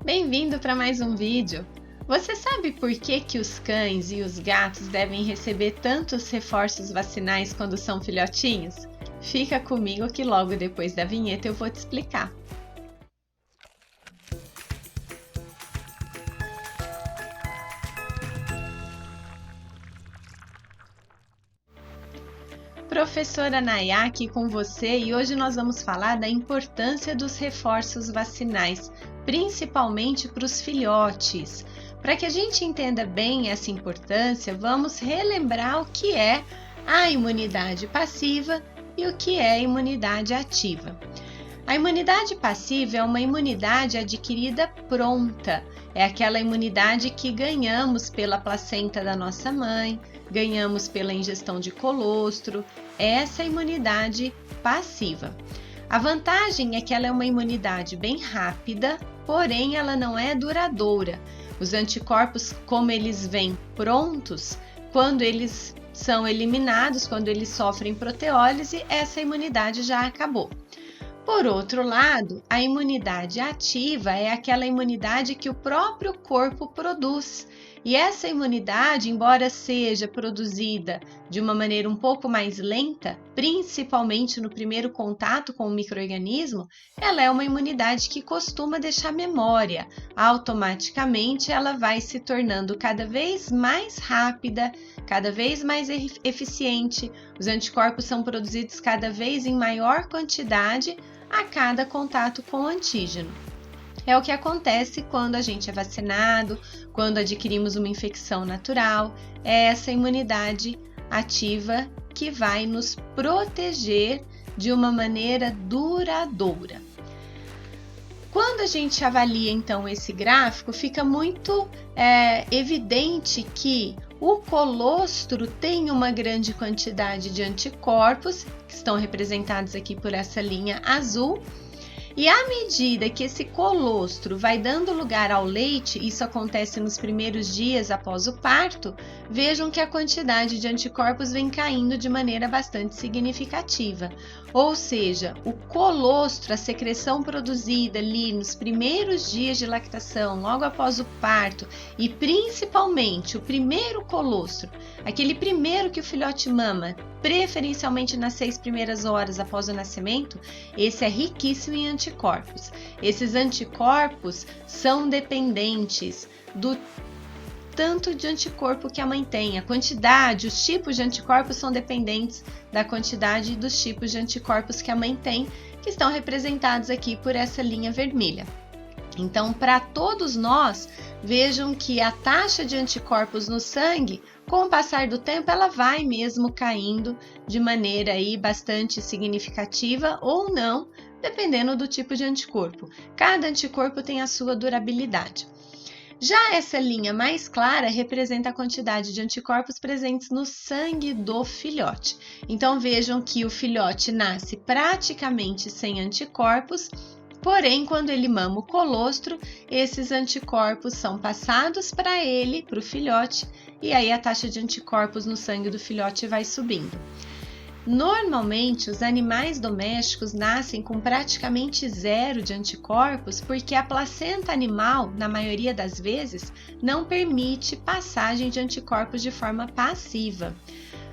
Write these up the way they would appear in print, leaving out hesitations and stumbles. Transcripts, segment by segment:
Bem-vindo para mais um vídeo! Você sabe por que os cães e os gatos devem receber tantos reforços vacinais quando são filhotinhos? Fica comigo que logo depois da vinheta eu vou te explicar. Professora Nayá aqui com você e hoje nós vamos falar da importância dos reforços vacinais, principalmente para os filhotes. Para que a gente entenda bem essa importância, vamos relembrar o que é a imunidade passiva e o que é a imunidade ativa. A imunidade passiva é uma imunidade adquirida pronta, é aquela imunidade que ganhamos pela placenta da nossa mãe, ganhamos pela ingestão de colostro, essa é a imunidade passiva. A vantagem é que ela é uma imunidade bem rápida, porém ela não é duradoura. Os anticorpos, como eles vêm prontos, quando eles são eliminados, quando eles sofrem proteólise, essa imunidade já acabou. Por outro lado, a imunidade ativa é aquela imunidade que o próprio corpo produz. E essa imunidade, embora seja produzida de uma maneira um pouco mais lenta, principalmente no primeiro contato com o micro-organismo, ela é uma imunidade que costuma deixar memória. Automaticamente, ela vai se tornando cada vez mais rápida, cada vez mais eficiente. Os anticorpos são produzidos cada vez em maior quantidade a cada contato com o antígeno. É o que acontece quando a gente é vacinado, quando adquirimos uma infecção natural, é essa imunidade ativa que vai nos proteger de uma maneira duradoura. Quando a gente avalia então esse gráfico, fica muito evidente que o colostro tem uma grande quantidade de anticorpos, que estão representados aqui por essa linha azul, e à medida que esse colostro vai dando lugar ao leite, isso acontece nos primeiros dias após o parto, vejam que a quantidade de anticorpos vem caindo de maneira bastante significativa. Ou seja, o colostro, a secreção produzida ali nos primeiros dias de lactação, logo após o parto, e principalmente o primeiro colostro, aquele primeiro que o filhote mama, preferencialmente nas 6 primeiras horas após o nascimento, esse é riquíssimo em anticorpos. Esses anticorpos são dependentes do tanto de anticorpo que a mãe tem. A quantidade, os tipos de anticorpos são dependentes da quantidade dos tipos de anticorpos que a mãe tem, que estão representados aqui por essa linha vermelha. Então, para todos nós, vejam que a taxa de anticorpos no sangue, com o passar do tempo, ela vai mesmo caindo de maneira aí bastante significativa ou não, dependendo do tipo de anticorpo. Cada anticorpo tem a sua durabilidade. Já essa linha mais clara representa a quantidade de anticorpos presentes no sangue do filhote. Então, vejam que o filhote nasce praticamente sem anticorpos, porém, quando ele mama o colostro, esses anticorpos são passados para ele, para o filhote, e aí a taxa de anticorpos no sangue do filhote vai subindo. Normalmente, os animais domésticos nascem com praticamente zero de anticorpos porque a placenta animal, na maioria das vezes, não permite passagem de anticorpos de forma passiva.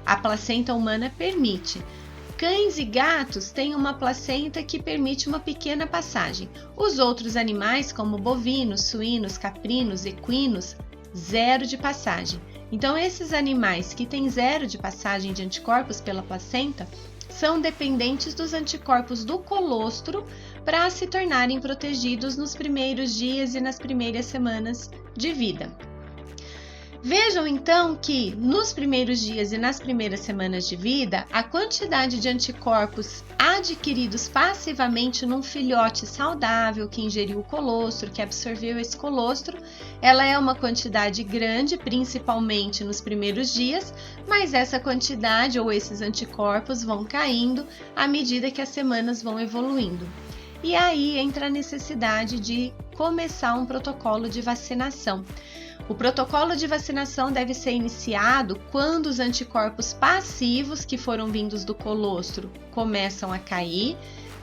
A placenta humana permite. Cães e gatos têm uma placenta que permite uma pequena passagem. Os outros animais, como bovinos, suínos, caprinos, equinos, zero de passagem. Então, esses animais que têm zero de passagem de anticorpos pela placenta são dependentes dos anticorpos do colostro para se tornarem protegidos nos primeiros dias e nas primeiras semanas de vida. Vejam então que nos primeiros dias e nas primeiras semanas de vida, a quantidade de anticorpos adquiridos passivamente num filhote saudável que ingeriu o colostro, que absorveu esse colostro, ela é uma quantidade grande, principalmente nos primeiros dias, mas essa quantidade ou esses anticorpos vão caindo à medida que as semanas vão evoluindo. E aí entra a necessidade de começar um protocolo de vacinação. O protocolo de vacinação deve ser iniciado quando os anticorpos passivos que foram vindos do colostro começam a cair,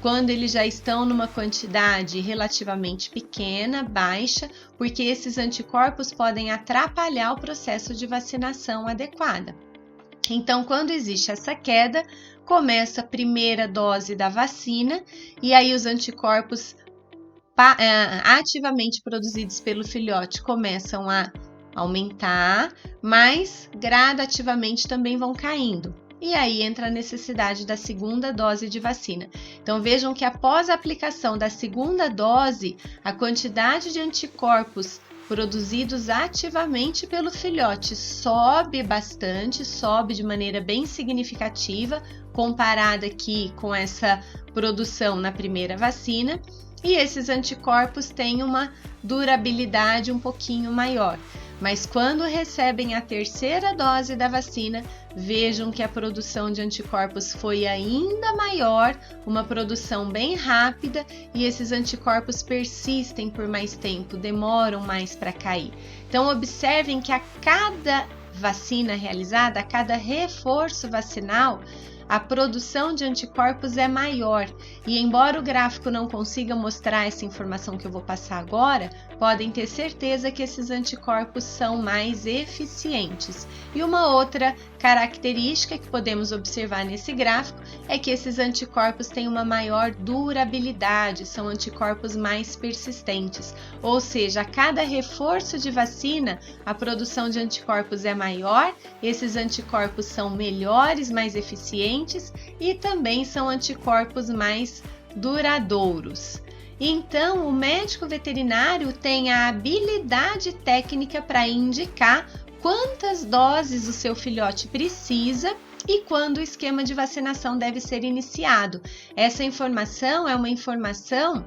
quando eles já estão numa quantidade relativamente pequena, baixa, porque esses anticorpos podem atrapalhar o processo de vacinação adequada. Então, quando existe essa queda, começa a primeira dose da vacina e aí os anticorpos ativamente produzidos pelo filhote começam a aumentar, mas gradativamente também vão caindo. E aí entra a necessidade da segunda dose de vacina. Então vejam que após a aplicação da segunda dose, a quantidade de anticorpos produzidos ativamente pelo filhote sobe bastante, sobe de maneira bem significativa, comparada aqui com essa produção na primeira vacina, e esses anticorpos têm uma durabilidade um pouquinho maior. Mas quando recebem a terceira dose da vacina, vejam que a produção de anticorpos foi ainda maior, uma produção bem rápida, e esses anticorpos persistem por mais tempo, demoram mais para cair. Então observem que a cada vacina realizada, a cada reforço vacinal, a produção de anticorpos é maior, e embora o gráfico não consiga mostrar essa informação que eu vou passar agora, podem ter certeza que esses anticorpos são mais eficientes. E uma outra característica que podemos observar nesse gráfico é que esses anticorpos têm uma maior durabilidade, são anticorpos mais persistentes, ou seja, a cada reforço de vacina, a produção de anticorpos é maior, esses anticorpos são melhores, mais eficientes, e também são anticorpos mais duradouros. Então, o médico veterinário tem a habilidade técnica para indicar quantas doses o seu filhote precisa e quando o esquema de vacinação deve ser iniciado. Essa informação é uma informação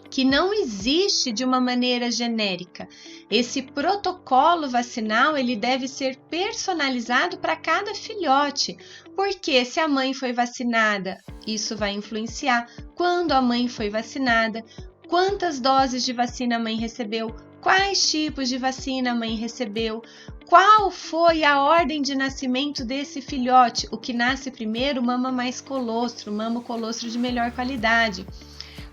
que não existe de uma maneira genérica. Esse protocolo vacinal ele deve ser personalizado para cada filhote, porque se a mãe foi vacinada, isso vai influenciar quando a mãe foi vacinada, quantas doses de vacina a mãe recebeu, quais tipos de vacina a mãe recebeu, qual foi a ordem de nascimento desse filhote, o que nasce primeiro mama mais colostro, mama o colostro de melhor qualidade.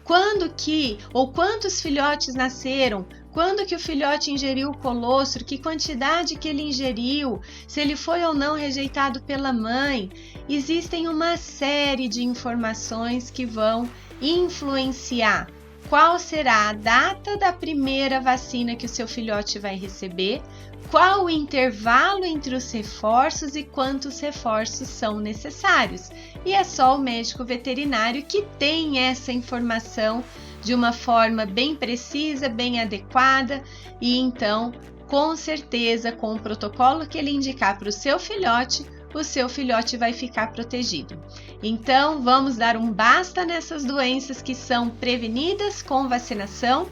Quando que ou quantos filhotes nasceram, quando que o filhote ingeriu o colostro, que quantidade que ele ingeriu, se ele foi ou não rejeitado pela mãe. Existem uma série de informações que vão influenciar qual será a data da primeira vacina que o seu filhote vai receber, qual o intervalo entre os reforços e quantos reforços são necessários. E é só o médico veterinário que tem essa informação de uma forma bem precisa, bem adequada, e então, com certeza, com o protocolo que ele indicar para o seu filhote vai ficar protegido. Então, vamos dar um basta nessas doenças que são prevenidas com vacinação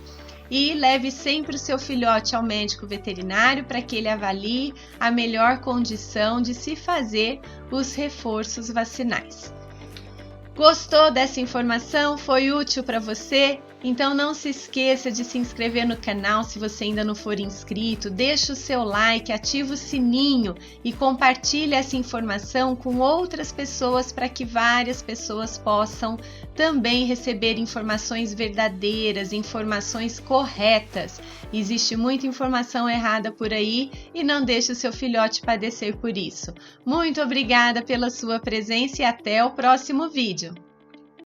e leve sempre o seu filhote ao médico veterinário para que ele avalie a melhor condição de se fazer os reforços vacinais. Gostou dessa informação? Foi útil para você? Então não se esqueça de se inscrever no canal se você ainda não for inscrito, deixa o seu like, ativa o sininho e compartilhe essa informação com outras pessoas para que várias pessoas possam também receber informações verdadeiras, informações corretas. Existe muita informação errada por aí e não deixe o seu filhote padecer por isso. Muito obrigada pela sua presença e até o próximo vídeo.